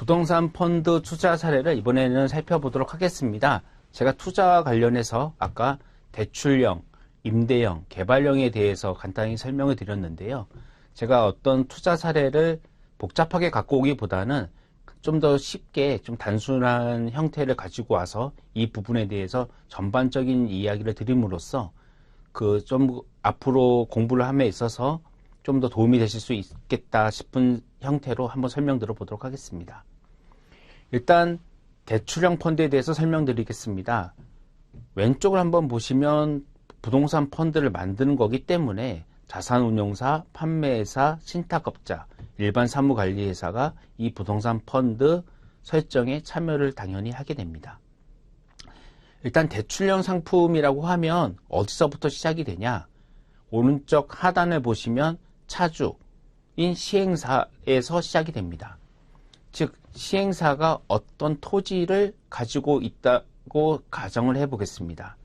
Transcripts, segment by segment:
부동산 펀드 투자 사례를 이번에는 살펴보도록 하겠습니다. 제가 투자와 관련해서 아까 대출형, 임대형, 개발형에 대해서 간단히 설명을 드렸는데요. 제가 어떤 투자 사례를 복잡하게 갖고 오기보다는 좀 더 쉽게 좀 단순한 형태를 가지고 와서 이 부분에 대해서 전반적인 이야기를 드림으로써 좀 앞으로 공부를 함에 있어서 좀 더 도움이 되실 수 있겠다 싶은 형태로 한번 설명드려 보도록 하겠습니다. 일단 대출형 펀드에 대해서 설명드리겠습니다. 왼쪽을 한번 보시면 부동산 펀드를 만드는 거기 때문에 자산운용사, 판매회사, 신탁업자, 일반 사무관리회사가 이 부동산 펀드 설정에 참여를 당연히 하게 됩니다. 일단 대출형 상품이라고 하면 어디서부터 시작이 되냐? 오른쪽 하단을 보시면 차주인 시행사에서 시작이 됩니다. 즉 시행사가 어떤 토지를 가지고 있다고 가정을 해 보겠습니다.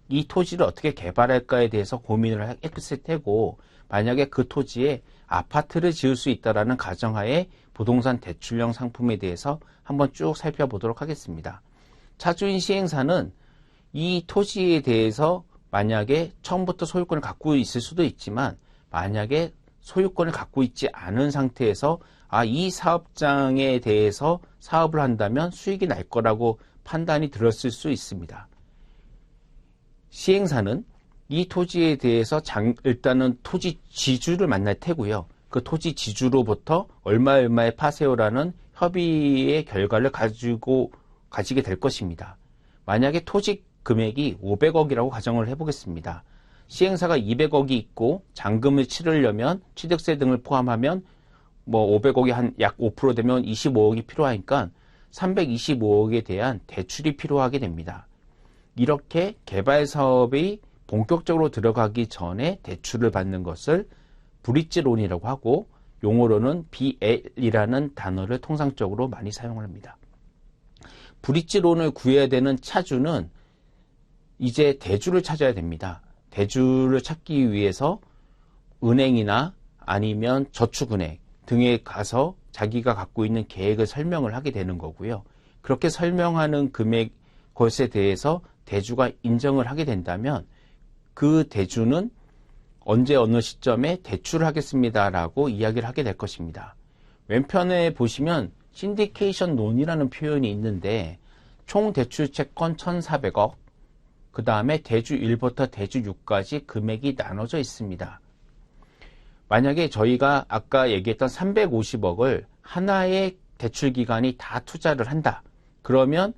이 토지를 어떻게 개발할까에 대해서 고민을 했을 테고, 만약에 그 토지에 아파트를 지을 수 있다라는 가정하에 부동산 대출형 상품에 대해서 한번 쭉 살펴보도록 하겠습니다. 차주인 시행사는 이 토지에 대해서 만약에 처음부터 소유권을 갖고 있을 수도 있지만, 만약에 소유권을 갖고 있지 않은 상태에서 이 사업장에 대해서 사업을 한다면 수익이 날 거라고 판단이 들었을 수 있습니다. 시행사는 이 토지에 대해서 일단은 토지 지주를 만날 테고요. 그 토지 지주로부터 얼마의 파세요라는 협의의 결과를 가지게 될 것입니다. 만약에 토지 금액이 500억이라고 가정을 해보겠습니다. 시행사가 200억이 있고 잔금을 치르려면 취득세 등을 포함하면 500억이 한 약 5% 되면 25억이 필요하니까 325억에 대한 대출이 필요하게 됩니다. 이렇게 개발 사업이 본격적으로 들어가기 전에 대출을 받는 것을 브릿지론이라고 하고, 용어로는 BL이라는 단어를 통상적으로 많이 사용을 합니다. 브릿지론을 구해야 되는 차주는 이제 대주를 찾아야 됩니다. 대주를 찾기 위해서 은행이나 아니면 저축은행 등에 가서 자기가 갖고 있는 계획을 설명을 하게 되는 거고요. 그렇게 설명하는 것에 대해서 대주가 인정을 하게 된다면 그 대주는 언제 어느 시점에 대출을 하겠습니다라고 이야기를 하게 될 것입니다. 왼편에 보시면 신디케이션 론이라는 표현이 있는데, 총 대출 채권 1,400억, 그 다음에 대주 1부터 대주 6까지 금액이 나눠져 있습니다. 만약에 저희가 아까 얘기했던 350억을 하나의 대출 기관이 다 투자를 한다. 그러면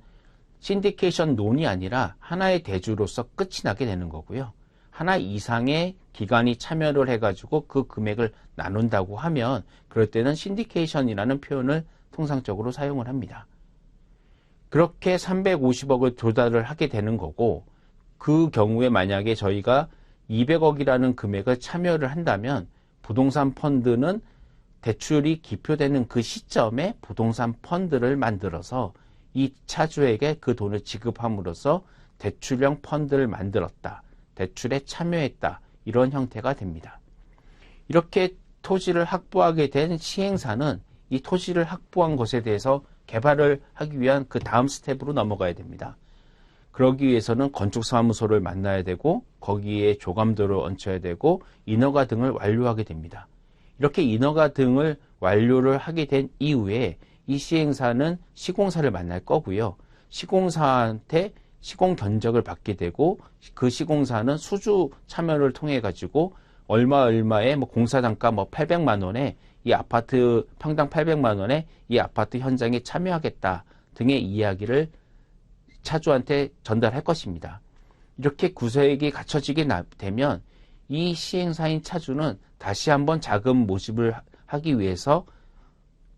신디케이션 론이 아니라 하나의 대주로서 끝이 나게 되는 거고요. 하나 이상의 기관이 참여를 해가지고 그 금액을 나눈다고 하면, 그럴 때는 신디케이션이라는 표현을 통상적으로 사용을 합니다. 그렇게 350억을 조달을 하게 되는 거고, 그 경우에 만약에 저희가 200억이라는 금액을 참여를 한다면 부동산 펀드는 대출이 기표되는 그 시점에 부동산 펀드를 만들어서 이 차주에게 그 돈을 지급함으로써 대출형 펀드를 만들었다, 대출에 참여했다, 이런 형태가 됩니다. 이렇게 토지를 확보하게 된 시행사는 이 토지를 확보한 것에 대해서 개발을 하기 위한 그 다음 스텝으로 넘어가야 됩니다. 그러기 위해서는 건축사무소를 만나야 되고, 거기에 조감도를 얹혀야 되고, 인허가 등을 완료하게 됩니다. 이렇게 인허가 등을 완료를 하게 된 이후에 이 시행사는 시공사를 만날 거고요. 시공사한테 시공 견적을 받게 되고, 그 시공사는 수주 참여를 통해 가지고 얼마의 공사 단가 800만 원에 이 아파트 평당 800만 원에 이 아파트 현장에 참여하겠다 등의 이야기를 차주한테 전달할 것입니다. 이렇게 구색이 갖춰지게 되면 이 시행사인 차주는 다시 한번 자금 모집을 하기 위해서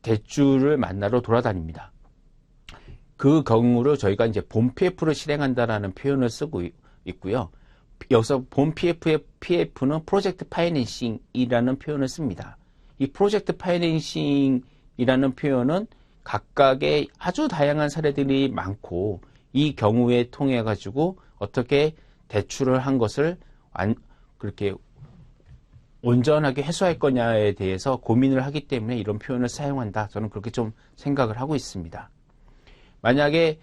대주를 만나러 돌아다닙니다. 그 경우로 저희가 이제 본 PF를 실행한다라는 표현을 쓰고 있고요. 여기서 본 PF는 프로젝트 파이낸싱이라는 표현을 씁니다. 이 프로젝트 파이낸싱이라는 표현은 각각의 아주 다양한 사례들이 많고, 이 경우에 통해 가지고 어떻게 대출을 한 것을 그렇게 온전하게 해소할 거냐에 대해서 고민을 하기 때문에 이런 표현을 사용한다. 저는 그렇게 좀 생각을 하고 있습니다. 만약에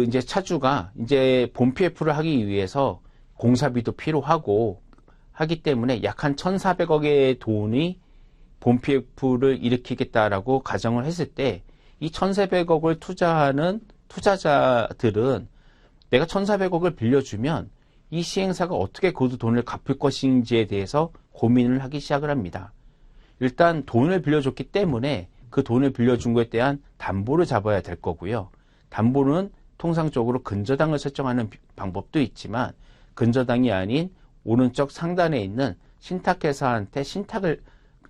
이제 차주가 이제 본 PF를 하기 위해서 공사비도 필요하고 하기 때문에 약 한 1,400억의 돈이 본 PF를 일으키겠다라고 가정을 했을 때 이 1,400억을 투자하는 투자자들은 내가 1,400억을 빌려주면 이 시행사가 어떻게 그 돈을 갚을 것인지에 대해서 고민을 하기 시작을 합니다. 일단 돈을 빌려줬기 때문에 그 돈을 빌려준 것에 대한 담보를 잡아야 될 거고요. 담보는 통상적으로 근저당을 설정하는 방법도 있지만 근저당이 아닌 오른쪽 상단에 있는 신탁회사한테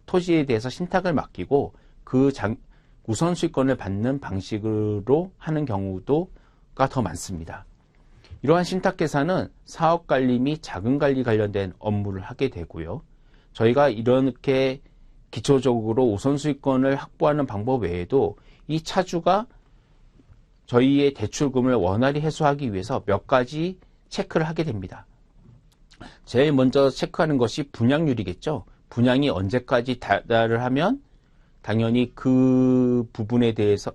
토지에 대해서 신탁을 맡기고 우선수익권을 받는 방식으로 하는 경우가 더 많습니다. 이러한 신탁회사는 사업관리 및 자금관리 관련된 업무를 하게 되고요. 저희가 이렇게 기초적으로 우선수익권을 확보하는 방법 외에도 이 차주가 저희의 대출금을 원활히 해소하기 위해서 몇 가지 체크를 하게 됩니다. 제일 먼저 체크하는 것이 분양률이겠죠. 분양이 언제까지 달달을 하면 당연히 그 부분에 대해서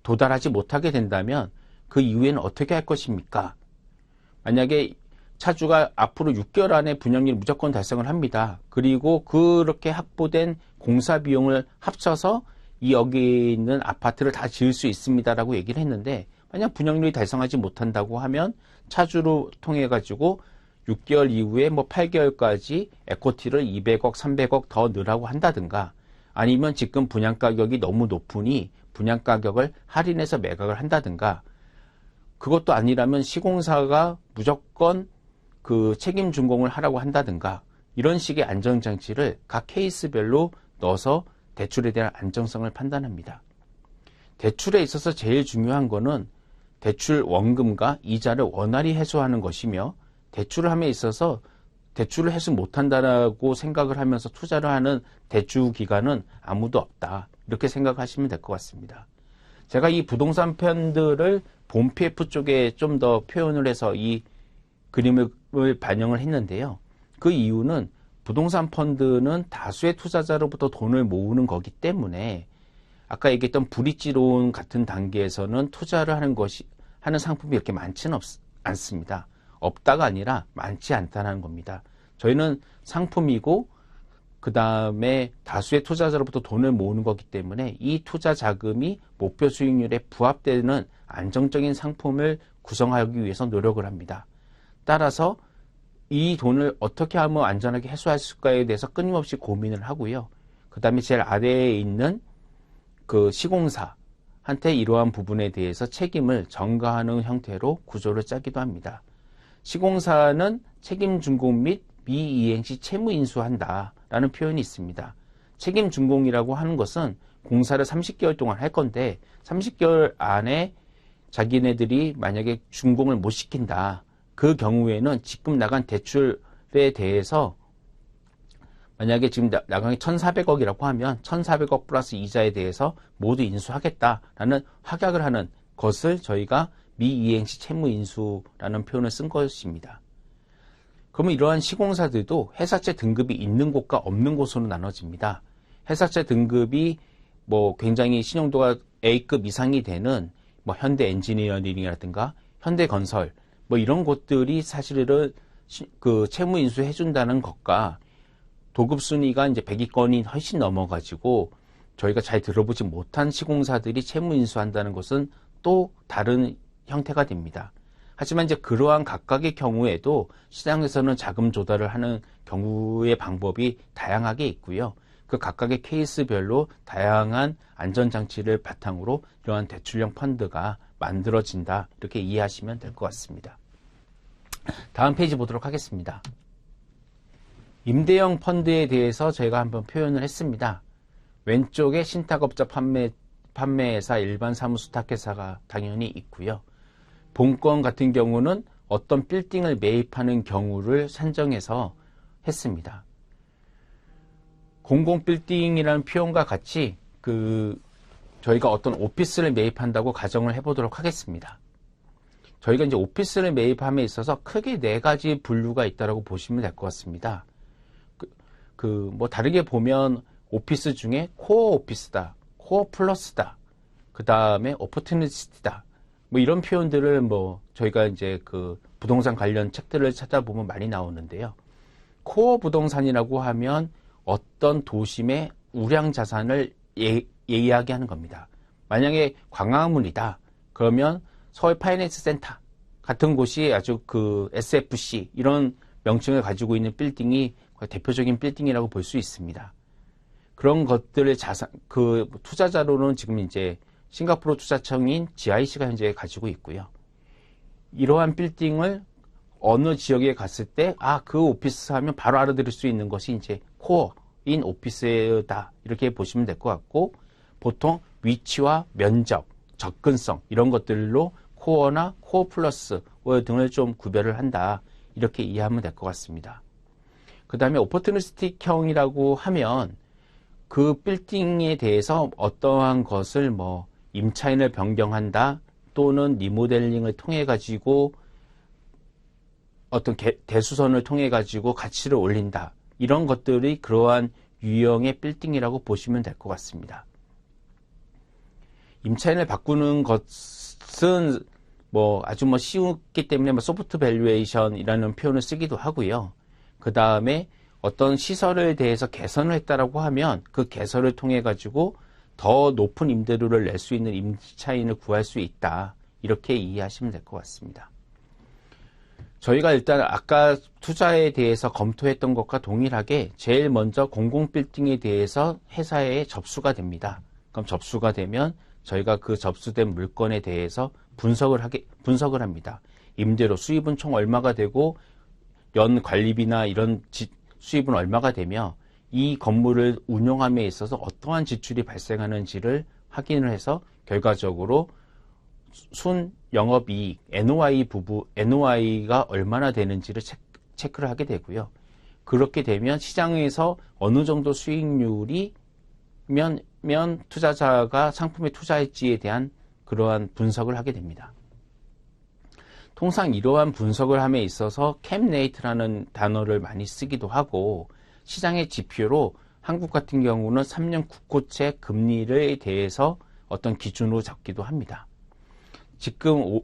도달하지 못하게 된다면 그 이후에는 어떻게 할 것입니까? 만약에 차주가 앞으로 6개월 안에 분양률 무조건 달성을 합니다. 그리고 그렇게 확보된 공사 비용을 합쳐서 여기 있는 아파트를 다 지을 수 있습니다라고 얘기를 했는데 만약 분양률이 달성하지 못한다고 하면 차주로 통해 가지고 6개월 이후에 8개월까지 에코티를 200억, 300억 더 넣으라고 한다든가 아니면 지금 분양가격이 너무 높으니 분양가격을 할인해서 매각을 한다든가 그것도 아니라면 시공사가 무조건 책임 준공을 하라고 한다든가 이런 식의 안전장치를 각 케이스별로 넣어서 대출에 대한 안정성을 판단합니다. 대출에 있어서 제일 중요한 거는 대출 원금과 이자를 원활히 해소하는 것이며 대출을 함에 있어서 대출을 해소 못한다라고 생각을 하면서 투자를 하는 대출 기관은 아무도 없다. 이렇게 생각하시면 될 것 같습니다. 제가 이 부동산 편들을 본 PF 쪽에 좀 더 표현을 해서 이 그림을 반영을 했는데요. 그 이유는 부동산 펀드는 다수의 투자자로부터 돈을 모으는 거기 때문에 아까 얘기했던 브릿지론 같은 단계에서는 투자를 하는 상품이 이렇게 많지는 않습니다. 없다가 아니라 많지 않다는 겁니다. 저희는 상품이고 그 다음에 다수의 투자자로부터 돈을 모으는 거기 때문에 이 투자 자금이 목표 수익률에 부합되는 안정적인 상품을 구성하기 위해서 노력을 합니다. 따라서 이 돈을 어떻게 하면 안전하게 해소할 수 있을까에 대해서 끊임없이 고민을 하고요. 그 다음에 제일 아래에 있는 시공사한테 이러한 부분에 대해서 책임을 전가하는 형태로 구조를 짜기도 합니다. 시공사는 책임 준공 및 미이행시 채무 인수한다라는 표현이 있습니다. 책임 준공이라고 하는 것은 공사를 30개월 동안 할 건데 30개월 안에 자기네들이 만약에 준공을 못 시킨다. 그 경우에는 지금 나간 대출에 대해서 만약에 지금 나간 게 1,400억이라고 하면 1,400억 플러스 이자에 대해서 모두 인수하겠다라는 확약을 하는 것을 저희가 미이행시 채무 인수라는 표현을 쓴 것입니다. 그러면 이러한 시공사들도 회사채 등급이 있는 곳과 없는 곳으로 나눠집니다. 회사채 등급이 굉장히 신용도가 A급 이상이 되는 현대 엔지니어링이라든가 현대건설 이런 곳들이 사실은 채무 인수해 준다는 것과 도급 순위가 이제 100위권이 훨씬 넘어가지고 저희가 잘 들어보지 못한 시공사들이 채무 인수한다는 것은 또 다른 형태가 됩니다. 하지만 이제 그러한 각각의 경우에도 시장에서는 자금 조달을 하는 경우의 방법이 다양하게 있고요. 그 각각의 케이스별로 다양한 안전장치를 바탕으로 이러한 대출형 펀드가 만들어진다. 이렇게 이해하시면 될 것 같습니다. 다음 페이지 보도록 하겠습니다. 임대형 펀드에 대해서 저희가 한번 표현을 했습니다. 왼쪽에 신탁업자 판매회사, 일반 사무수탁회사가 당연히 있고요. 본건 같은 경우는 어떤 빌딩을 매입하는 경우를 산정해서 했습니다. 공공빌딩이라는 표현과 같이 저희가 어떤 오피스를 매입한다고 가정을 해보도록 하겠습니다. 저희가 이제 오피스를 매입함에 있어서 크게 4가지 분류가 있다고 보시면 될 것 같습니다. 뭐 다르게 보면 오피스 중에 코어 오피스다, 코어 플러스다, 그 다음에 오퍼튜니티다, 뭐 이런 표현들을 뭐 저희가 이제 그 부동산 관련 책들을 찾아보면 많이 나오는데요. 코어 부동산이라고 하면 어떤 도심의 우량 자산을 이야기하는 겁니다. 만약에 광화문이다, 그러면 서울 파이낸스 센터 같은 곳이 아주 그 SFC 이런 명칭을 가지고 있는 빌딩이 대표적인 빌딩이라고 볼 수 있습니다. 그런 것들의 자산, 그 투자자로는 지금 이제 싱가포르 투자청인 GIC가 현재 가지고 있고요. 이러한 빌딩을 어느 지역에 갔을 때, 그 오피스 하면 바로 알아들을 수 있는 것이 이제 코어인 오피스다. 이렇게 보시면 될 것 같고, 보통 위치와 면적, 접근성, 이런 것들로 코어나 코어 플러스 등을 좀 구별을 한다. 이렇게 이해하면 될 것 같습니다. 그 다음에 오퍼튜니스틱형이라고 하면 그 빌딩에 대해서 어떠한 것을 뭐 임차인을 변경한다 또는 리모델링을 통해 가지고 어떤 대수선을 통해 가지고 가치를 올린다. 이런 것들이 그러한 유형의 빌딩이라고 보시면 될 것 같습니다. 임차인을 바꾸는 것은 뭐 아주 뭐 쉬웠기 때문에 뭐 소프트 밸류에이션이라는 표현을 쓰기도 하고요. 그 다음에 어떤 시설에 대해서 개선을 했다라고 하면 그 개선을 통해 가지고 더 높은 임대료를 낼 수 있는 임차인을 구할 수 있다. 이렇게 이해하시면 될 것 같습니다. 저희가 일단 아까 투자에 대해서 검토했던 것과 동일하게 제일 먼저 공공빌딩에 대해서 회사에 접수가 됩니다. 그럼 접수가 되면 저희가 그 접수된 물건에 대해서 분석을 합니다. 임대료 수입은 총 얼마가 되고 연 관리비나 이런 수입은 얼마가 되며 이 건물을 운영함에 있어서 어떠한 지출이 발생하는지를 확인을 해서 결과적으로 순 영업이익, NOI가 얼마나 되는지를 체크를 하게 되고요. 그렇게 되면 시장에서 어느 정도 수익률이면 투자자가 상품에 투자할지에 대한 그러한 분석을 하게 됩니다. 통상 이러한 분석을 함에 있어서 캡레이트라는 단어를 많이 쓰기도 하고 시장의 지표로 한국 같은 경우는 3년 국고채 금리에 대해서 어떤 기준으로 잡기도 합니다. 지금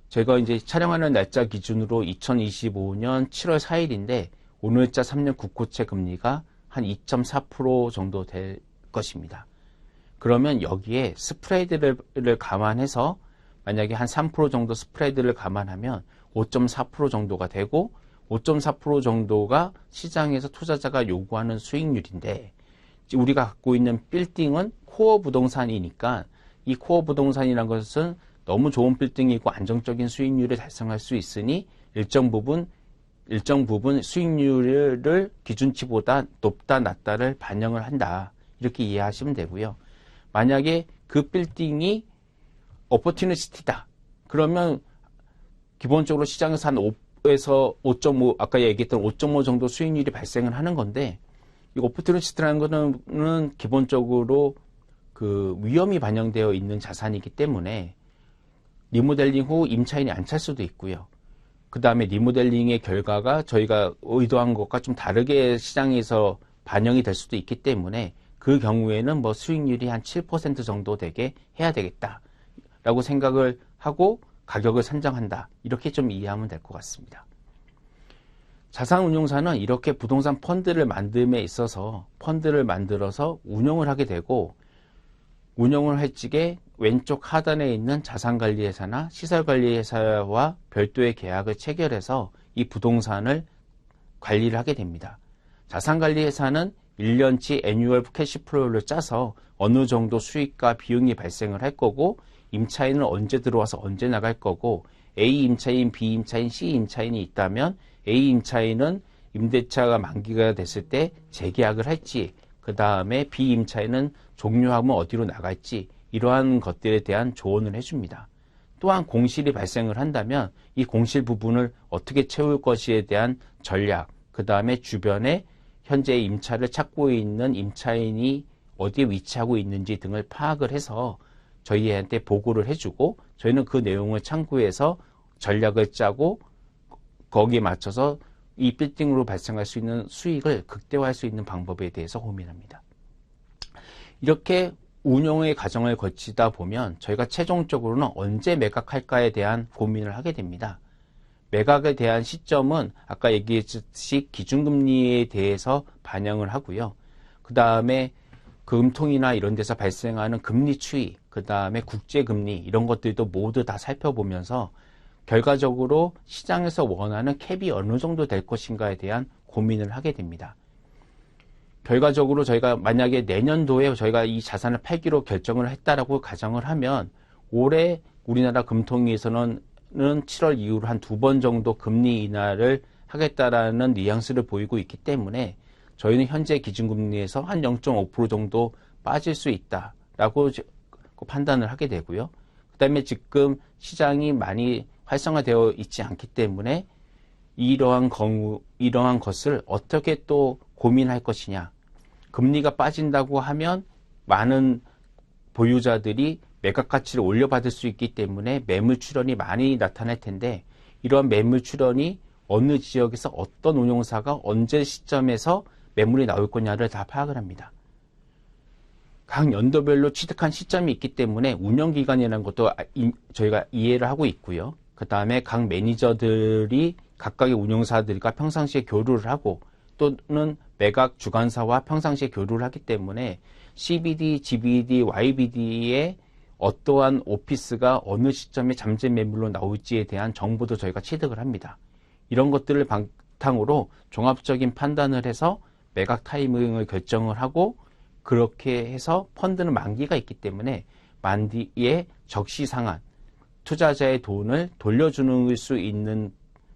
제가 이제 촬영하는 날짜 기준으로 2025년 7월 4일인데 오늘자 3년 국고채 금리가 한 2.4% 정도 될 것입니다. 그러면 여기에 스프레드를 감안해서 만약에 한 3% 정도 스프레드를 감안하면 5.4% 정도가 되고 5.4% 정도가 시장에서 투자자가 요구하는 수익률인데 우리가 갖고 있는 빌딩은 코어 부동산이니까 이 코어 부동산이라는 것은 너무 좋은 빌딩이고 안정적인 수익률을 달성할 수 있으니 일정 부분 수익률을 기준치보다 높다 낮다를 반영을 한다. 이렇게 이해하시면 되고요. 만약에 그 빌딩이 오퍼튜니티다. 그러면 기본적으로 시장에서 한 5에서 5.5, 아까 얘기했던 5.5 정도 수익률이 발생을 하는 건데 이 오퍼튜니티라는 거는 기본적으로 그 위험이 반영되어 있는 자산이기 때문에 리모델링 후 임차인이 안 찰 수도 있고요. 그 다음에 리모델링의 결과가 저희가 의도한 것과 좀 다르게 시장에서 반영이 될 수도 있기 때문에 그 경우에는 뭐 수익률이 한 7% 정도 되게 해야 되겠다 라고 생각을 하고 가격을 산정한다. 이렇게 좀 이해하면 될 것 같습니다. 자산운용사는 이렇게 부동산 펀드를 만듦에 있어서 펀드를 만들어서 운용을 하게 되고 운용을 할 적에 왼쪽 하단에 있는 자산관리회사나 시설관리회사와 별도의 계약을 체결해서 이 부동산을 관리를 하게 됩니다. 자산관리회사는 1년치 애뉴얼 캐시플로우를 짜서 어느 정도 수익과 비용이 발생을 할 거고 임차인은 언제 들어와서 언제 나갈 거고 A 임차인, B 임차인, C 임차인이 있다면 A 임차인은 임대차가 만기가 됐을 때 재계약을 할지 그 다음에 B 임차인은 종료하면 어디로 나갈지 이러한 것들에 대한 조언을 해줍니다. 또한 공실이 발생을 한다면 이 공실 부분을 어떻게 채울 것에 대한 전략, 그 다음에 주변에 현재 임차를 찾고 있는 임차인이 어디에 위치하고 있는지 등을 파악을 해서 저희한테 보고를 해주고 저희는 그 내용을 참고해서 전략을 짜고 거기에 맞춰서 이 빌딩으로 발생할 수 있는 수익을 극대화할 수 있는 방법에 대해서 고민합니다. 이렇게 운용의 과정을 거치다 보면 저희가 최종적으로는 언제 매각할까에 대한 고민을 하게 됩니다. 매각에 대한 시점은 아까 얘기했듯이 기준금리에 대해서 반영을 하고요. 그 다음에 금통이나 이런 데서 발생하는 금리 추이, 그 다음에 국제금리 이런 것들도 모두 다 살펴보면서 결과적으로 시장에서 원하는 캡이 어느 정도 될 것인가에 대한 고민을 하게 됩니다. 결과적으로 저희가 만약에 내년도에 저희가 이 자산을 팔기로 결정을 했다라고 가정을 하면 올해 우리나라 금통위에서는 7월 이후로 한 2번 정도 금리 인하를 하겠다라는 뉘앙스를 보이고 있기 때문에 저희는 현재 기준금리에서 한 0.5% 정도 빠질 수 있다라고 판단을 하게 되고요. 그 다음에 지금 시장이 많이 활성화되어 있지 않기 때문에 이러한 것을 어떻게 또 고민할 것이냐. 금리가 빠진다고 하면 많은 보유자들이 매각 가치를 올려받을 수 있기 때문에 매물 출현이 많이 나타날 텐데 이러한 매물 출현이 어느 지역에서 어떤 운용사가 언제 시점에서 매물이 나올 거냐를 다 파악을 합니다. 각 연도별로 취득한 시점이 있기 때문에 운영기간이라는 것도 저희가 이해를 하고 있고요. 그 다음에 각 매니저들이 각각의 운용사들과 평상시에 교류를 하고 또는 매각 주관사와 평상시에 교류를 하기 때문에 CBD, GBD, YBD의 어떠한 오피스가 어느 시점에 잠재 매물로 나올지에 대한 정보도 저희가 취득을 합니다. 이런 것들을 바탕으로 종합적인 판단을 해서 매각 타이밍을 결정을 하고 그렇게 해서 펀드는 만기가 있기 때문에 만기에 적시상한 투자자의 돈을 돌려주는 수 있는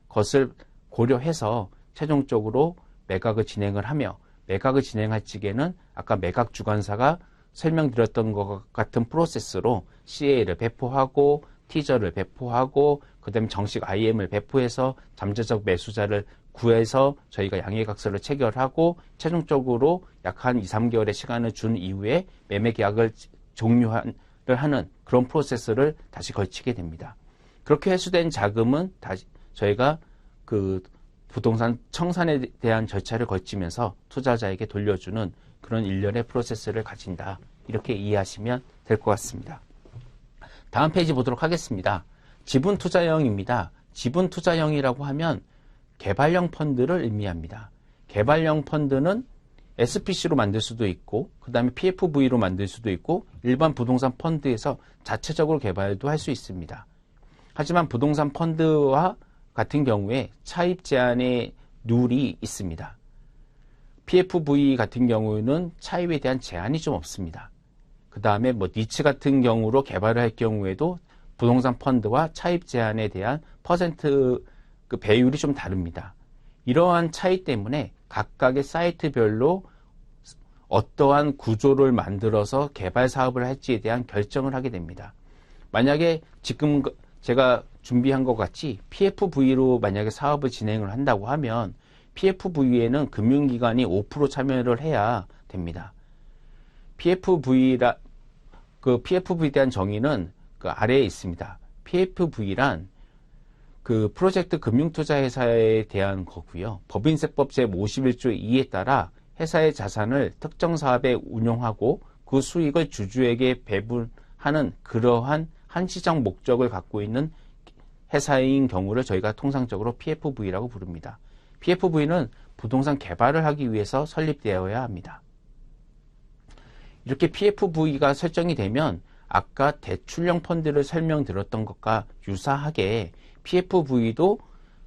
것을 고려해서 최종적으로 매각을 진행을 하며 매각을 진행할 적에는 아까 매각 주관사가 설명드렸던 것 같은 프로세스로 CA를 배포하고 티저를 배포하고 그 다음에 정식 IM을 배포해서 잠재적 매수자를 구해서 저희가 양해각서를 체결하고 최종적으로 약 한 2, 3개월의 시간을 준 이후에 매매 계약을 종료를 하는 그런 프로세스를 다시 걸치게 됩니다. 그렇게 회수된 자금은 다시 저희가 그 부동산 청산에 대한 절차를 거치면서 투자자에게 돌려주는 그런 일련의 프로세스를 가진다. 이렇게 이해하시면 될 것 같습니다. 다음 페이지 보도록 하겠습니다. 지분투자형입니다. 지분투자형이라고 하면 개발형 펀드를 의미합니다. 개발형 펀드는 SPC로 만들 수도 있고 그 다음에 PFV로 만들 수도 있고 일반 부동산 펀드에서 자체적으로 개발도 할 수 있습니다. 하지만 부동산 펀드와 같은 경우에 차입 제한의 룰이 있습니다. PFV 같은 경우는 차입에 대한 제한이 좀 없습니다. 그 다음에 니츠 같은 경우로 개발을 할 경우에도 부동산 펀드와 차입 제한에 대한 퍼센트 그 배율이 좀 다릅니다. 이러한 차이 때문에 각각의 사이트별로 어떠한 구조를 만들어서 개발 사업을 할지에 대한 결정을 하게 됩니다. 만약에 지금 제가 준비한 것 같이 PFV로 만약에 사업을 진행을 한다고 하면 PFV에는 금융기관이 5% 참여를 해야 됩니다. PFV에 대한 정의는 그 아래에 있습니다. PFV란 그 프로젝트 금융투자회사에 대한 거고요. 법인세법 제51조 2에 따라 회사의 자산을 특정 사업에 운용하고 그 수익을 주주에게 배분하는 그러한 한시적 목적을 갖고 있는 회사인 경우를 저희가 통상적으로 PFV라고 부릅니다. PFV는 부동산 개발을 하기 위해서 설립되어야 합니다. 이렇게 PFV가 설정이 되면 아까 대출형 펀드를 설명드렸던 것과 유사하게 PFV도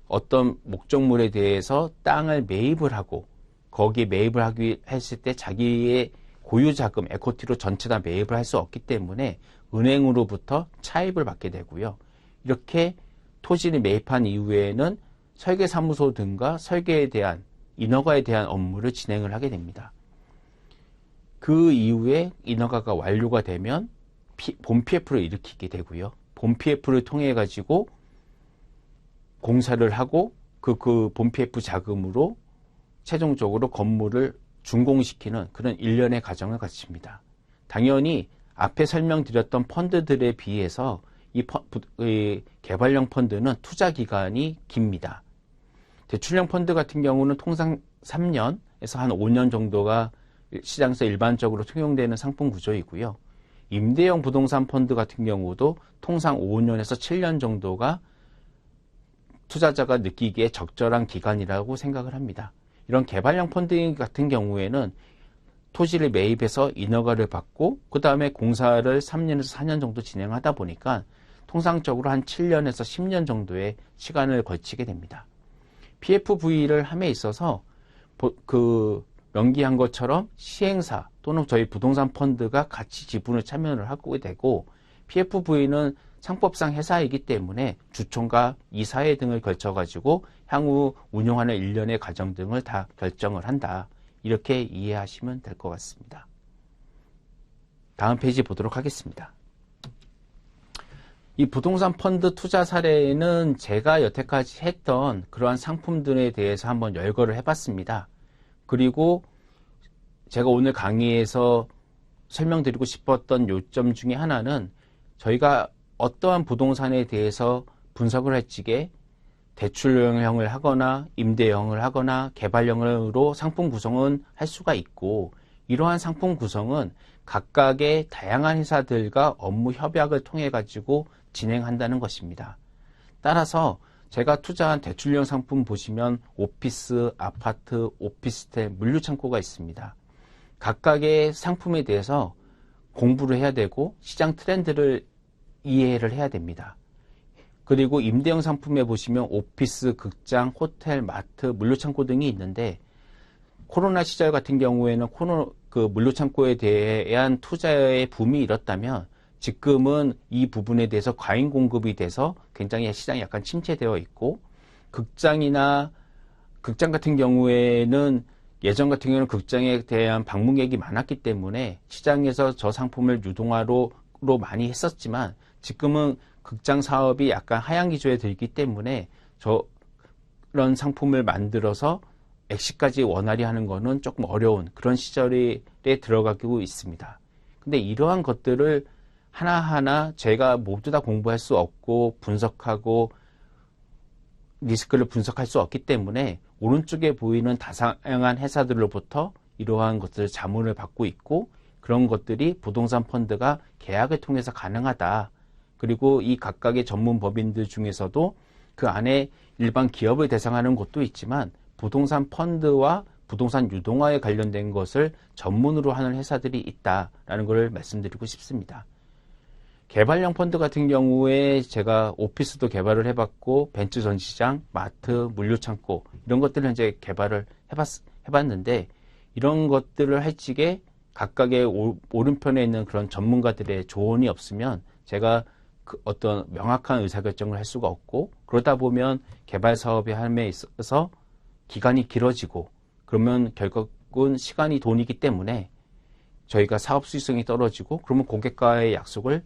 어떤 목적물에 대해서 땅을 매입을 하고 거기에 매입을 하기 했을 때 자기의 고유 자금, 에코티로 전체 다 매입을 할 수 없기 때문에 은행으로부터 차입을 받게 되고요. 이렇게 토지를 매입한 이후에는 설계사무소 등과 설계에 대한 인허가에 대한 업무를 진행을 하게 됩니다. 그 이후에 인허가가 완료가 되면 본 PF를 일으키게 되고요. 본 PF를 통해 가지고 공사를 하고 본 PF 자금으로 최종적으로 건물을 준공시키는 그런 일련의 과정을 거칩니다. 당연히 앞에 설명드렸던 펀드들에 비해서 이 개발형 펀드는 투자 기간이 깁니다. 대출형 펀드 같은 경우는 통상 3년에서 한 5년 정도가 시장에서 일반적으로 통용되는 상품 구조이고요. 임대형 부동산 펀드 같은 경우도 통상 5년에서 7년 정도가 투자자가 느끼기에 적절한 기간이라고 생각을 합니다. 이런 개발형 펀드 같은 경우에는 토지를 매입해서 인허가를 받고 그 다음에 공사를 3년에서 4년 정도 진행하다 보니까 통상적으로 한 7년에서 10년 정도의 시간을 걸치게 됩니다. PFV를 함에 있어서 명기한 것처럼 시행사 또는 저희 부동산 펀드가 같이 지분을 참여를 하게 되고, PFV는 상법상 회사이기 때문에 주총과 이사회 등을 거쳐가지고 향후 운영하는 일련의 과정 등을 다 결정을 한다. 이렇게 이해하시면 될 것 같습니다. 다음 페이지 보도록 하겠습니다. 이 부동산 펀드 투자 사례는 제가 여태까지 했던 그러한 상품들에 대해서 한번 열거를 해봤습니다. 그리고 제가 오늘 강의에서 설명드리고 싶었던 요점 중에 하나는 저희가 어떠한 부동산에 대해서 분석을 할 적에 대출형을 하거나 임대형을 하거나 개발형으로 상품 구성은 할 수가 있고, 이러한 상품 구성은 각각의 다양한 회사들과 업무 협약을 통해 가지고 진행한다는 것입니다. 따라서 제가 투자한 대출형 상품 보시면 오피스, 아파트, 오피스텔, 물류창고가 있습니다. 각각의 상품에 대해서 공부를 해야 되고 시장 트렌드를 이해를 해야 됩니다. 그리고 임대형 상품에 보시면 오피스, 극장, 호텔, 마트, 물류창고 등이 있는데, 코로나 시절 같은 경우에는 물류창고에 대한 투자의 붐이 일었다면 지금은 이 부분에 대해서 과잉 공급이 돼서 굉장히 시장이 약간 침체되어 있고, 극장 같은 경우에는 예전 같은 경우는 극장에 대한 방문객이 많았기 때문에 시장에서 저 상품을 유동화로 많이 했었지만, 지금은 극장 사업이 약간 하향 기조에 들기 때문에 저런 상품을 만들어서 액시까지 원활히 하는 거는 조금 어려운 그런 시절에 들어가고 있습니다. 근데 이러한 것들을 하나하나 제가 모두 다 공부할 수 없고 분석하고 리스크를 분석할 수 없기 때문에 오른쪽에 보이는 다양한 회사들로부터 이러한 것들을 자문을 받고 있고, 그런 것들이 부동산 펀드가 계약을 통해서 가능하다. 그리고 이 각각의 전문 법인들 중에서도 그 안에 일반 기업을 대상하는 곳도 있지만 부동산 펀드와 부동산 유동화에 관련된 것을 전문으로 하는 회사들이 있다라는 것을 말씀드리고 싶습니다. 개발형 펀드 같은 경우에 제가 오피스도 개발을 해봤고 벤츠 전시장, 마트, 물류창고 이런 것들을 이제 개발을 해봤는데, 이런 것들을 할 적에 각각의 오른편에 있는 그런 전문가들의 조언이 없으면 제가 어떤 명확한 의사결정을 할 수가 없고, 그러다 보면 개발 사업의 함에 있어서 기간이 길어지고, 그러면 결국은 시간이 돈이기 때문에 저희가 사업 수익성이 떨어지고, 그러면 고객과의 약속을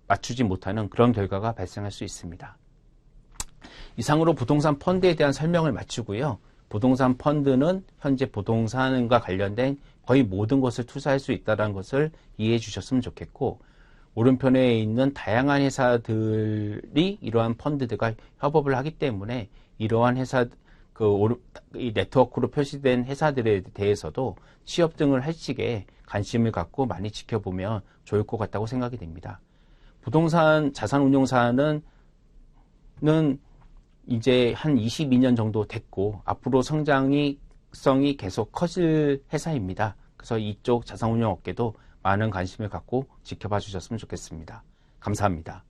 맞추지 못하는 그런 결과가 발생할 수 있습니다. 이상으로 부동산 펀드에 대한 설명을 마치고요. 부동산 펀드는 현재 부동산과 관련된 거의 모든 것을 투자할 수 있다는 것을 이해해 주셨으면 좋겠고, 오른편에 있는 다양한 회사들이 이러한 펀드들과 협업을 하기 때문에 이러한 회사, 이 네트워크로 표시된 회사들에 대해서도 취업 등을 할 적에 관심을 갖고 많이 지켜보면 좋을 것 같다고 생각이 됩니다. 부동산 자산운용사는 이제 한 22년 정도 됐고 앞으로 성장성이 계속 커질 회사입니다. 그래서 이쪽 자산운용 업계도 많은 관심을 갖고 지켜봐 주셨으면 좋겠습니다. 감사합니다.